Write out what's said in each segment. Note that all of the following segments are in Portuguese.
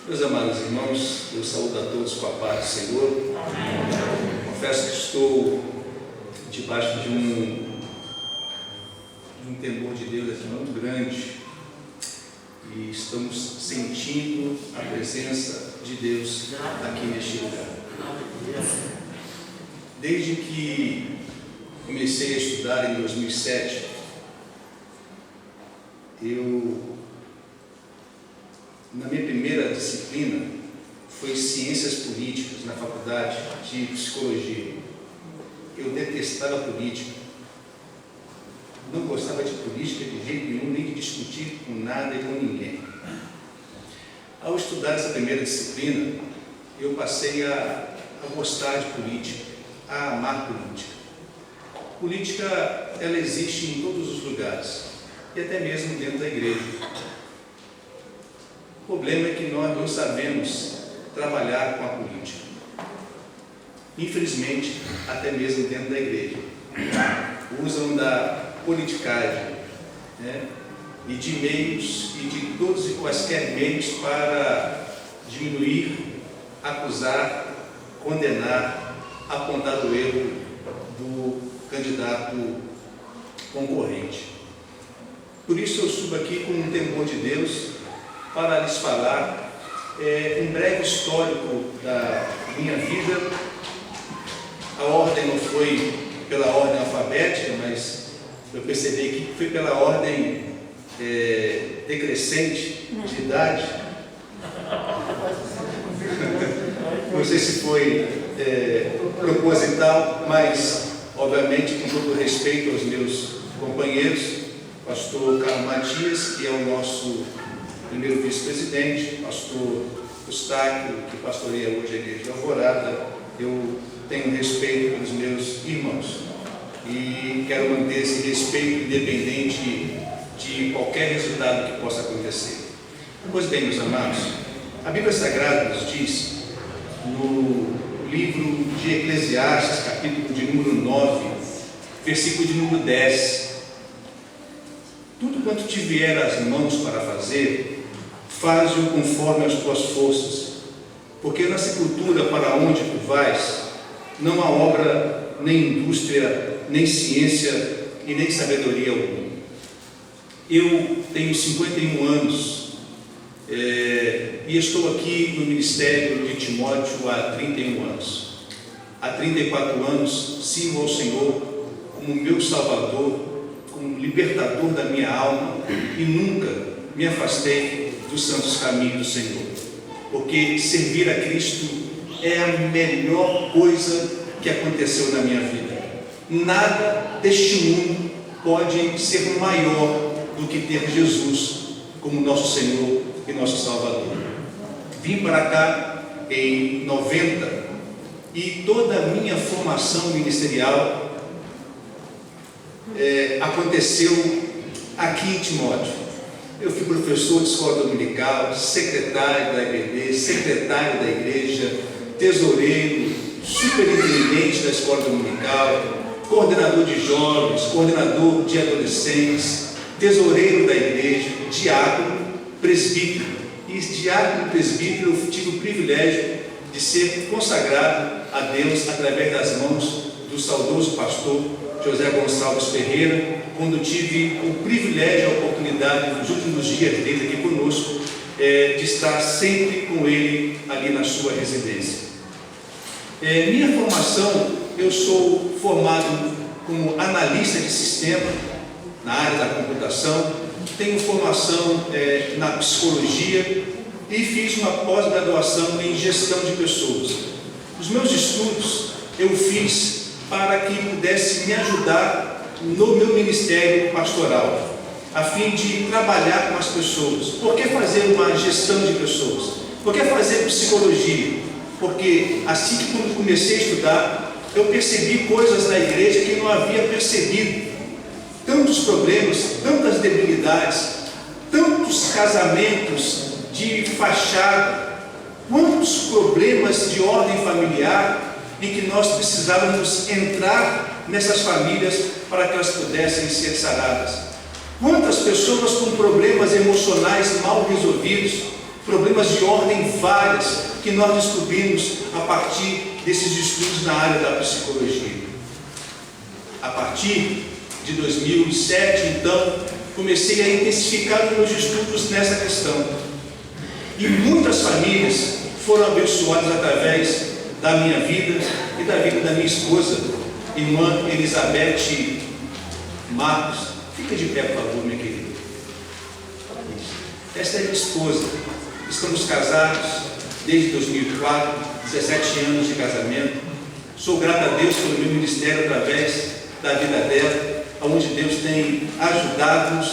Meus amados irmãos, eu saúdo a todos com a paz do Senhor. Confesso que estou debaixo de um temor de Deus aqui muito grande e estamos sentindo a presença de Deus aqui neste lugar. Desde que comecei a estudar em 2007, na minha primeira disciplina foi Ciências Políticas na faculdade de Psicologia. Eu detestava política, não gostava de política de jeito nenhum, nem de discutir com nada e com ninguém. Ao estudar essa primeira disciplina, eu passei a gostar de política, a amar política. Política, ela existe em todos os lugares, e até mesmo dentro da igreja. O problema é que nós não sabemos trabalhar com a política. Infelizmente, até mesmo dentro da igreja. Usam da politicagem, e de meios, e de todos e quaisquer meios para diminuir, acusar, condenar, apontar o erro do candidato concorrente. Por isso eu subo aqui com um temor de Deus para lhes falar um breve histórico da minha vida. A ordem não foi pela ordem alfabética, mas eu percebi que foi pela ordem decrescente de idade. Não sei se foi proposital, mas obviamente com todo respeito aos meus companheiros, pastor Carlos Matias, que é o nosso primeiro vice-presidente, pastor Eustáquio, que pastoreia hoje a igreja de Alvorada. Eu tenho respeito pelos meus irmãos e quero manter esse respeito independente de qualquer resultado que possa acontecer. Pois bem, meus amados, a Bíblia Sagrada nos diz, no livro de Eclesiastes, capítulo de número 9, versículo de número 10, tudo quanto te vier às mãos para fazer, faze-o conforme as tuas forças, porque na sepultura para onde tu vais, não há obra, nem indústria, nem ciência e nem sabedoria alguma. Eu tenho 51 anos e estou aqui no ministério de Timóteo há 31 anos. Há 34 anos sirvo ao Senhor como meu Salvador, como libertador da minha alma, e nunca me afastei dos santos caminhos do Senhor, porque servir a Cristo é a melhor coisa que aconteceu na minha vida. Nada deste mundo pode ser maior do que ter Jesus como nosso Senhor e nosso Salvador. Vim para cá em 90 e toda a minha formação ministerial aconteceu aqui em Timóteo. Eu fui professor de escola dominical, secretário da IBD, secretário da igreja, tesoureiro, superintendente da escola dominical, coordenador de jovens, coordenador de adolescentes, tesoureiro da igreja, diácono, presbítero. E diácono e presbítero eu tive o privilégio de ser consagrado a Deus através das mãos do saudoso pastor José Gonçalves Ferreira, quando tive o privilégio e a oportunidade, nos últimos dias dele aqui conosco, de estar sempre com ele ali na sua residência. Minha formação, eu sou formado como analista de sistema na área da computação, tenho formação na psicologia e fiz uma pós-graduação em gestão de pessoas. Os meus estudos eu fiz para que pudesse me ajudar no meu ministério pastoral, a fim de trabalhar com as pessoas. Por que fazer uma gestão de pessoas? Por que fazer psicologia? Porque assim que quando comecei a estudar, eu percebi coisas na igreja que não havia percebido. Tantos problemas, tantas debilidades, tantos casamentos de fachada, quantos problemas de ordem familiar, em que nós precisávamos entrar nessas famílias para que elas pudessem ser saradas. Quantas pessoas com problemas emocionais mal resolvidos, problemas de ordem várias que nós descobrimos a partir desses estudos na área da psicologia. A partir de 2007, então, comecei a intensificar os meus estudos nessa questão. E muitas famílias foram abençoadas através da minha vida e da vida da minha esposa, irmã Elizabeth Marcos. Fica de pé, por favor, minha querida. Esta é minha esposa. Estamos casados desde 2004, 17 anos de casamento. Sou grato a Deus pelo meu ministério através da vida dela, onde Deus tem ajudado-nos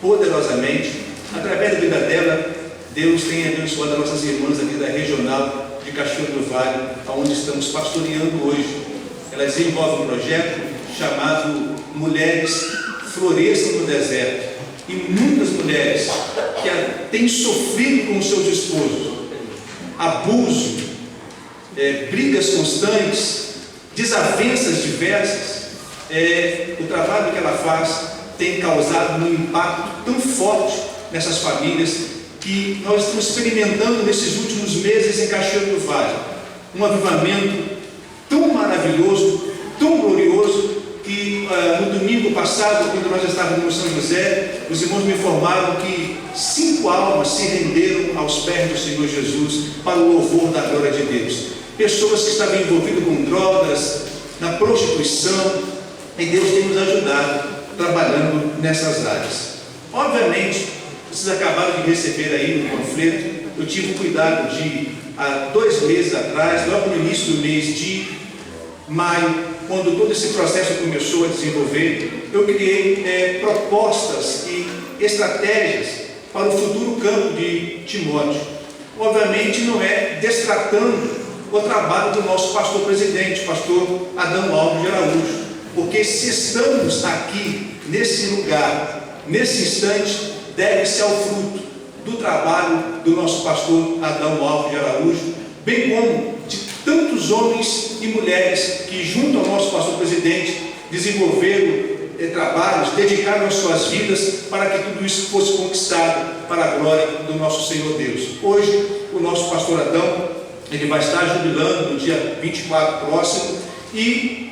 poderosamente. Através da vida dela, Deus tem abençoado as nossas irmãs aqui da regional de Cachoeira do Vale, onde estamos pastoreando hoje. Ela desenvolve um projeto chamado Mulheres Floresçam no Deserto. E muitas mulheres que têm sofrido com os seus esposos abuso, brigas constantes, desavenças diversas, o trabalho que ela faz tem causado um impacto tão forte nessas famílias que nós estamos experimentando nesses últimos meses em Cachoeira do Vale. Um avivamento tão maravilhoso, tão glorioso, que no domingo passado, quando nós estávamos no São José, os irmãos me informaram que 5 almas se renderam aos pés do Senhor Jesus para o louvor da glória de Deus. Pessoas que estavam envolvidas com drogas, na prostituição, e Deus tem nos ajudado trabalhando nessas áreas. Obviamente, vocês acabaram de receber aí no panfleto, eu tive o cuidado de, há 2 meses atrás, logo no início do mês de maio, quando todo esse processo começou a desenvolver, eu criei propostas e estratégias para o futuro campo de Timóteo. Obviamente não é destratando o trabalho do nosso pastor presidente, pastor Adão Alves de Araújo, porque se estamos aqui nesse lugar, nesse instante, deve-se ao fruto do trabalho do nosso pastor Adão Alves de Araújo, bem como de tantos homens e mulheres que, junto ao nosso pastor presidente, desenvolveram trabalhos, dedicaram as suas vidas para que tudo isso fosse conquistado para a glória do nosso Senhor Deus. Hoje, o nosso pastor Adão, ele vai estar jubilando no dia 24 próximo e,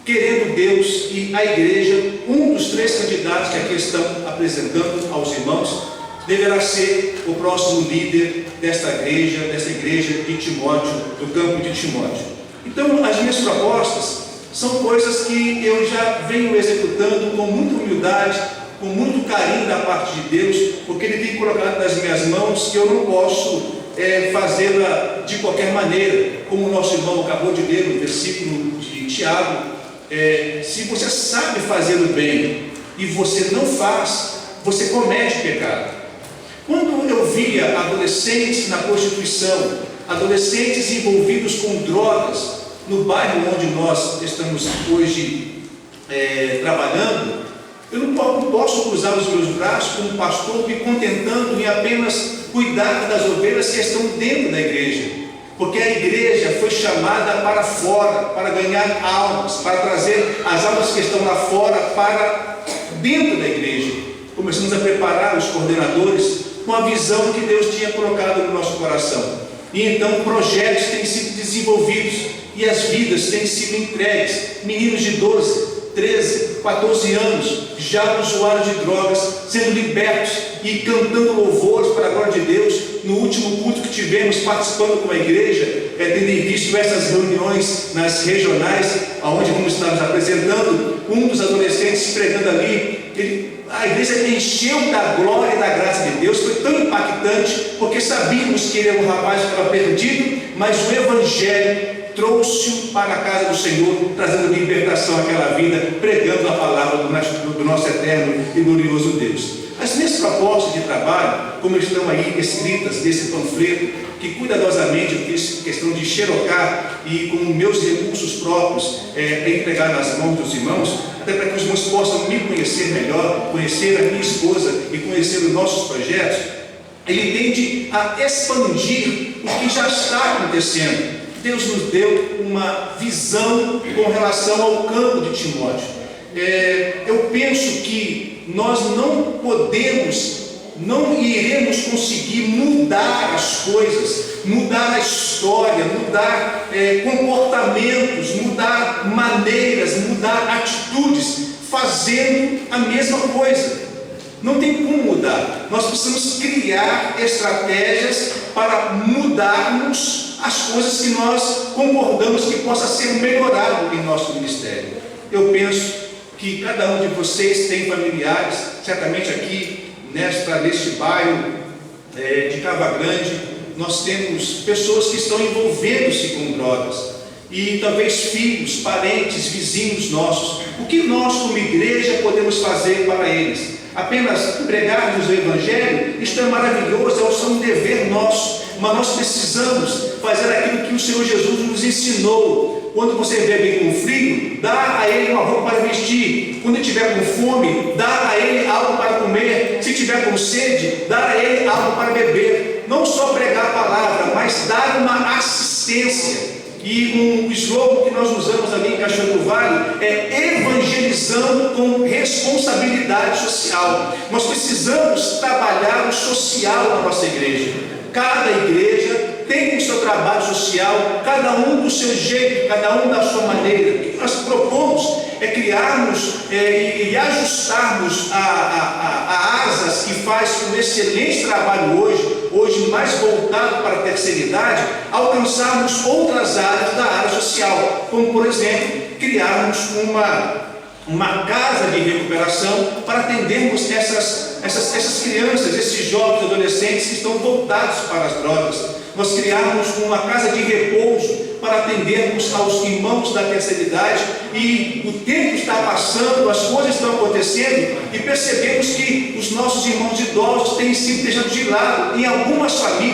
querendo Deus e a igreja, um dos 3 candidatos que aqui estão apresentando aos irmãos, deverá ser o próximo líder desta igreja de Timóteo, do campo de Timóteo. Então, as minhas propostas são coisas que eu já venho executando com muita humildade, com muito carinho da parte de Deus, porque Ele tem colocado nas minhas mãos que eu não posso fazê-la de qualquer maneira, como o nosso irmão acabou de ler no versículo de Tiago. Se você sabe fazer o bem e você não faz, você comete pecado. Quando eu via adolescentes na prostituição, adolescentes envolvidos com drogas, no bairro onde nós estamos hoje trabalhando, eu não posso cruzar os meus braços como pastor me contentando em apenas cuidar das ovelhas que estão dentro da igreja, porque a igreja foi chamada para fora, para ganhar almas, para trazer as almas que estão lá fora para dentro da igreja. Começamos a preparar os coordenadores com a visão que Deus tinha colocado no nosso coração. E então projetos têm sido desenvolvidos e as vidas têm sido entregues. Meninos de 12, 13, 14 anos, já usuários de drogas, sendo libertos e cantando louvores para a glória de Deus. No último culto que tivemos, participando com a igreja, tendo em vista essas reuniões nas regionais, onde vamos estar nos apresentando, um dos adolescentes pregando ali, a igreja encheu da glória e da graça de Deus. Foi tão impactante, porque sabíamos que ele era um rapaz que estava perdido, mas o Evangelho trouxe-o para a casa do Senhor, trazendo libertação àquela vida, pregando a palavra do nosso eterno e glorioso Deus. As minhas propostas de trabalho, como estão aí escritas nesse panfleto, que cuidadosamente eu fiz questão de xerocar e com meus recursos próprios entregar nas mãos dos irmãos, até para que os irmãos possam me conhecer melhor, conhecer a minha esposa e conhecer os nossos projetos. Ele tende a expandir o que já está acontecendo. Deus nos deu uma visão com relação ao campo de Timóteo. Eu penso que nós não podemos não iremos conseguir mudar as coisas, mudar a história, mudar comportamentos, mudar maneiras, mudar atitudes, fazendo a mesma coisa. Não tem como mudar. Nós precisamos criar estratégias para mudarmos as coisas que nós concordamos que possa ser melhorado em nosso ministério. Eu penso que cada um de vocês tem familiares, certamente aqui neste bairro de Cava Grande, nós temos pessoas que estão envolvendo-se com drogas, e talvez filhos, parentes, vizinhos nossos. O que nós como igreja podemos fazer para eles? Apenas pregarmos o Evangelho? Isto é maravilhoso, é um dever nosso, mas nós precisamos fazer aquilo que o Senhor Jesus nos ensinou. Quando você estiver bem com frio, dá a ele uma roupa para vestir. Quando estiver com fome, dá a ele algo para comer. Se estiver com sede, dá a ele algo para beber. Não só pregar a palavra, mas dar uma assistência. E um slogan que nós usamos ali em Cachoeiro do Vale é evangelizando com responsabilidade social. Nós precisamos trabalhar o social na nossa igreja. Cada igreja tem o seu trabalho social, cada um do seu jeito, cada um da sua maneira. O que nós propomos é criarmos e ajustarmos a ASAS, que faz um excelente trabalho hoje mais voltado para a terceira idade, alcançarmos outras áreas da área social, como por exemplo, criarmos uma casa de recuperação para atendermos essas crianças, esses jovens adolescentes que estão voltados para as drogas. Nós criamos uma casa de repouso para atendermos aos irmãos da terceira idade, e o tempo está passando, as coisas estão acontecendo, e percebemos que os nossos irmãos idosos têm sido deixados de lado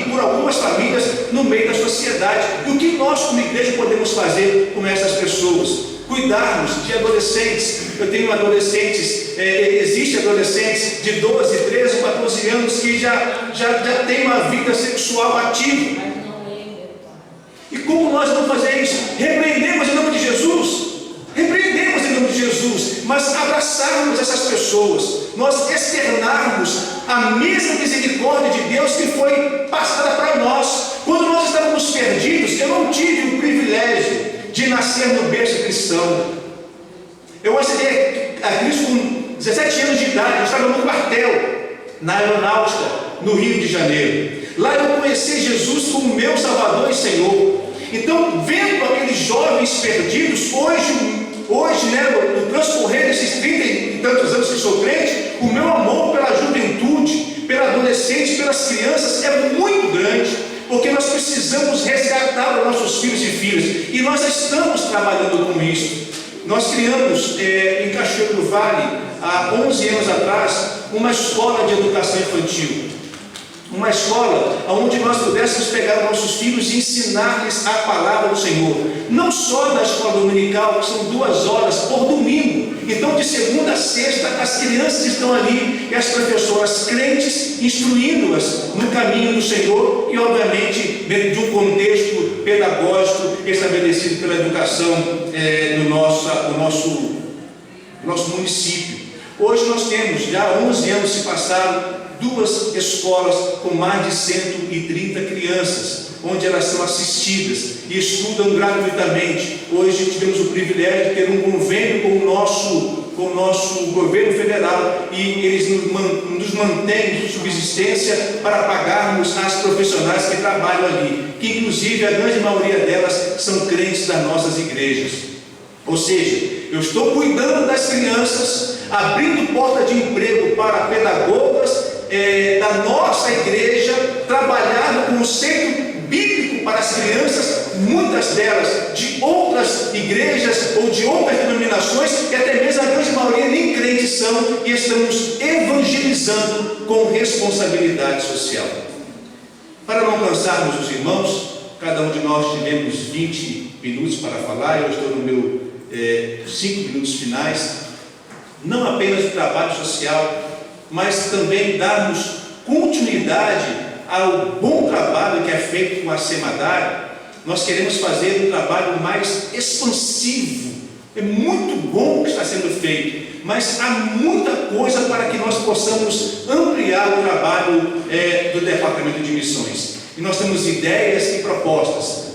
por algumas famílias no meio da sociedade. E o que nós como igreja podemos fazer com essas pessoas? Cuidarmos de adolescentes. Eu tenho adolescentes, existem adolescentes de 12, 13, 14 anos que já têm uma vida sexual ativa. E como nós não fazemos isso? Repreendemos em nome de Jesus. Repreendemos em nome de Jesus, mas abraçarmos essas pessoas, nós externarmos a mesma misericórdia de Deus que foi passada para nós. Quando nós estávamos perdidos, eu não tive o privilégio de nascer no berço cristão. Eu aceitei a Cristo com 17 anos de idade. Eu estava no quartel, na aeronáutica, no Rio de Janeiro. Lá eu conheci Jesus como meu Salvador e Senhor. Então, vendo aqueles jovens perdidos, hoje, no transcorrer desses 30 e tantos anos que sou crente, o meu amor pela juventude, pela adolescente, pelas crianças é muito grande, porque nós precisamos resgatar os nossos filhos e filhas, e nós estamos trabalhando com isso. Nós criamos em Cachoeiro do Vale, há 11 anos atrás, uma escola de educação infantil. Uma escola onde nós pudéssemos pegar nossos filhos e ensinar-lhes a palavra do Senhor. Não só na escola dominical, que são 2 horas por domingo. Então, de segunda a sexta, as crianças estão ali e as professoras crentes instruindo-as no caminho do Senhor, e obviamente dentro de um contexto pedagógico estabelecido pela educação no nosso município. Hoje nós temos, já 11 anos se passaram, 2 escolas com mais de 130 crianças, onde elas são assistidas e estudam gratuitamente. Hoje tivemos o privilégio de ter um convênio com o nosso governo federal, e eles nos mantêm de subsistência para pagarmos as profissionais que trabalham ali, que inclusive a grande maioria delas são crentes das nossas igrejas. Ou seja, eu estou cuidando das crianças, abrindo porta de emprego para pedagogas da nossa igreja, trabalhar no conceito bíblico para as crianças, muitas delas de outras igrejas ou de outras denominações, e até mesmo a grande maioria nem crentes são, e estamos evangelizando com responsabilidade social. Para não cansarmos os irmãos, cada um de nós tivemos 20 minutos para falar, eu estou no meu 5 minutos finais. Não apenas o trabalho social, mas também darmos continuidade ao bom trabalho que é feito com a Semadar. Nós queremos fazer um trabalho mais expansivo. É muito bom o que está sendo feito, mas há muita coisa para que nós possamos ampliar o trabalho do Departamento de Missões. E nós temos ideias e propostas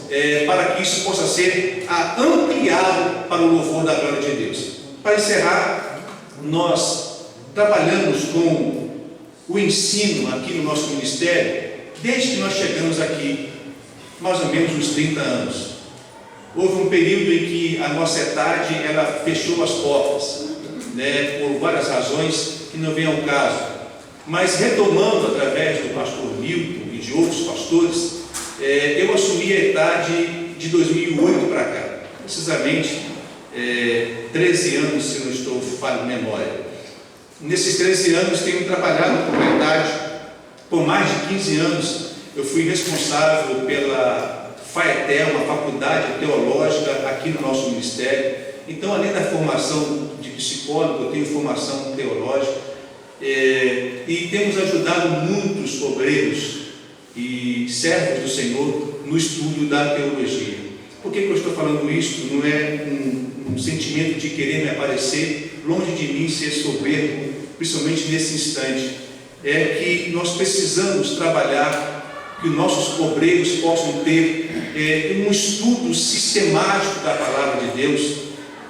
para que isso possa ser ampliado para o louvor da glória de Deus. Para encerrar, nós trabalhamos com o ensino aqui no nosso ministério desde que nós chegamos aqui, mais ou menos uns 30 anos. Houve um período em que a nossa etade ela fechou as portas, por várias razões que não vem ao caso. Mas retomando através do pastor Milton e de outros pastores, eu assumi a etade de 2008 para cá, precisamente 13 anos, se não estou falho de memória. Nesses 13 anos tenho trabalhado com a etade por mais de 15 anos. Eu fui responsável pela FAETEL, uma faculdade teológica aqui no nosso ministério. Então, além da formação de psicólogo, eu tenho formação teológica e temos ajudado muitos obreiros e servos do Senhor no estudo da teologia. Por que eu estou falando isso? Não é um sentimento de querer me aparecer, longe de mim ser soberbo, principalmente nesse instante. É que nós precisamos trabalhar, que os nossos obreiros possam ter um estudo sistemático da palavra de Deus.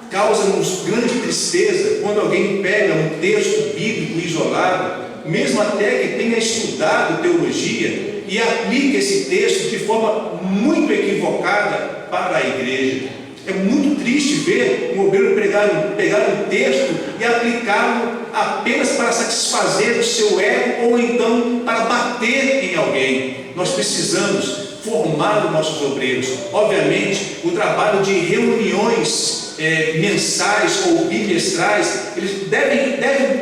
Causa-nos grande tristeza quando alguém pega um texto bíblico isolado, mesmo até que tenha estudado teologia, e aplica esse texto de forma muito equivocada para a igreja. É muito triste ver um obreiro pegar um texto e aplicá-lo apenas para satisfazer o seu ego ou então para bater em alguém. Nós precisamos formar os nossos obreiros. Obviamente, o trabalho de reuniões mensais ou bimestrais, eles devem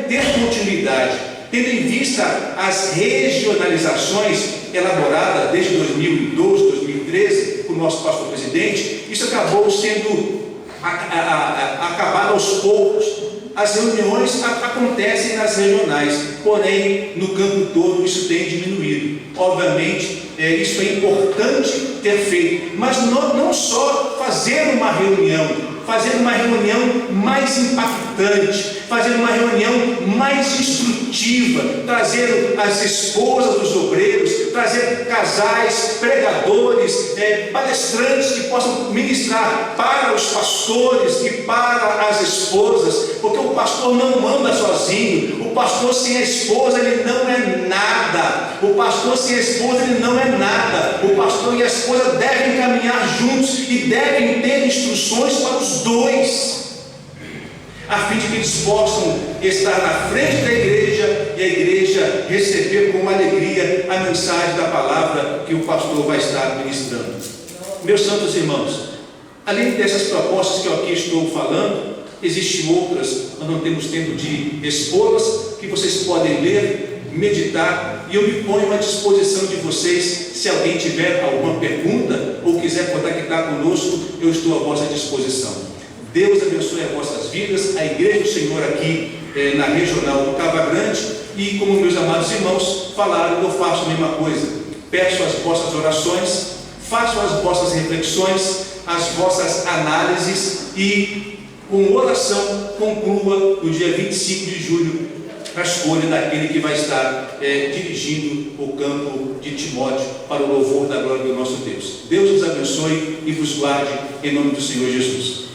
ter continuidade, tendo em vista as regionalizações elaboradas desde 2012, 2013, por nosso pastor presidente. Isso acabou sendo acabado aos poucos. As reuniões acontecem nas regionais, porém no campo todo isso tem diminuído. Obviamente isso é importante ter feito, mas não só fazer uma reunião mais impactante, fazer uma reunião mais instrutiva, trazer as esposas dos obreiros, trazer casais, pregadores, palestrantes que possam ministrar para os pastores e para as esposas, porque o pastor não anda sozinho. O pastor sem a esposa ele não é nada. O pastor sem a esposa ele não é nada. O pastor e a esposa devem caminhar juntos e devem ter instruções para os dois, a fim de que eles possam estar na frente da igreja e a igreja receber com alegria a mensagem da palavra que o pastor vai estar ministrando. Meus santos irmãos, além dessas propostas que eu aqui estou falando, existem outras, nós não temos tempo de expô-las, que vocês podem ler, meditar, e eu me ponho à disposição de vocês. Se alguém tiver alguma pergunta ou quiser contactar conosco, eu estou à vossa disposição. Deus abençoe as vossas vidas, a igreja do Senhor aqui na regional do Cava Grande, e como meus amados irmãos falaram, eu faço a mesma coisa. Peço as vossas orações, façam as vossas reflexões, as vossas análises, e com oração conclua no dia 25 de julho a escolha daquele que vai estar dirigindo o campo de Timóteo para o louvor da glória do nosso Deus. Deus os abençoe e vos guarde em nome do Senhor Jesus.